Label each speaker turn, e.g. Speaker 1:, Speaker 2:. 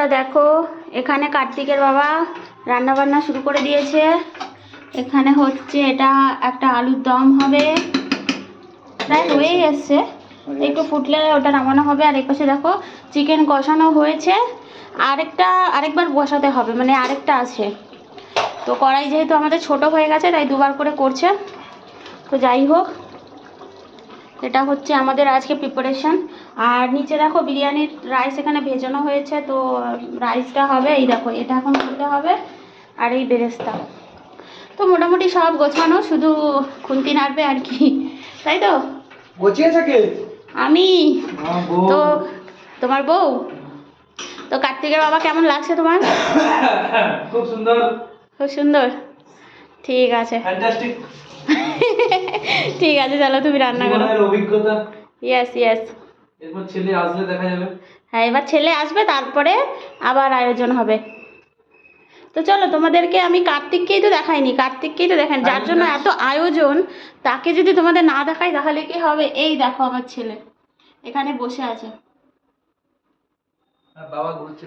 Speaker 1: বন্ধুরা দেখো, এখানে কার্তিকের বাবা রান্না বান্না শুরু করে দিয়েছে। এখানে হচ্ছে এটা একটা আলুর দম হবে, প্রায় হয়েই এসছে, একটু ফুটলে ওটা নামানো হবে। আর এই পাশে দেখো চিকেন কষানো হয়েছে, আরেকবার বসাতে হবে, মানে আরেকটা আছে। তো কড়াই যেহেতু আমাদের ছোট হয়ে গেছে তাই দুবার করে করছে। তো যাই হোক, এটা হচ্ছে আমাদের আজকে প্রিপারেশন। আর নিচে দেখো বিরিয়ানির রাইস এখানে ভেজানো হয়েছে, তো রাইসটা হবে, এই দেখো এটা এখন করতে হবে। আর এই বেরেস্তা তো মোটামুটি সব গোছানো, শুধু খুন্তি নাড়বে আর কি, তাই তো?
Speaker 2: গোছিয়েছে কে?
Speaker 1: আমি। তো তোমার বউ। তো কার্তিকের বাবা কেমন লাগছে তোমার?
Speaker 2: খুব সুন্দর।
Speaker 1: খুব সুন্দর, ঠিক আছে।
Speaker 2: ফ্যান্টাস্টিক।
Speaker 1: ঠিক আছে, চলো তুমি রান্না করো।
Speaker 2: জীবনের অভিজ্ঞতা।
Speaker 1: Yes yes.
Speaker 2: এরপর ছেলে আসলে দেখা যাবে।
Speaker 1: হ্যাঁ, এবার ছেলে আসবে, তারপরে আবার আয়োজন হবে। তো চলো, তোমাদেরকে আমি কার্তিককেই তো দেখাইনি, যার জন্য এত আয়োজন, তাকে যদি তোমাদের না দেখাই তাহলে কি হবে? এই দেখো আমার ছেলে এখানে বসে আছে।
Speaker 2: বাবা ঘুরছে।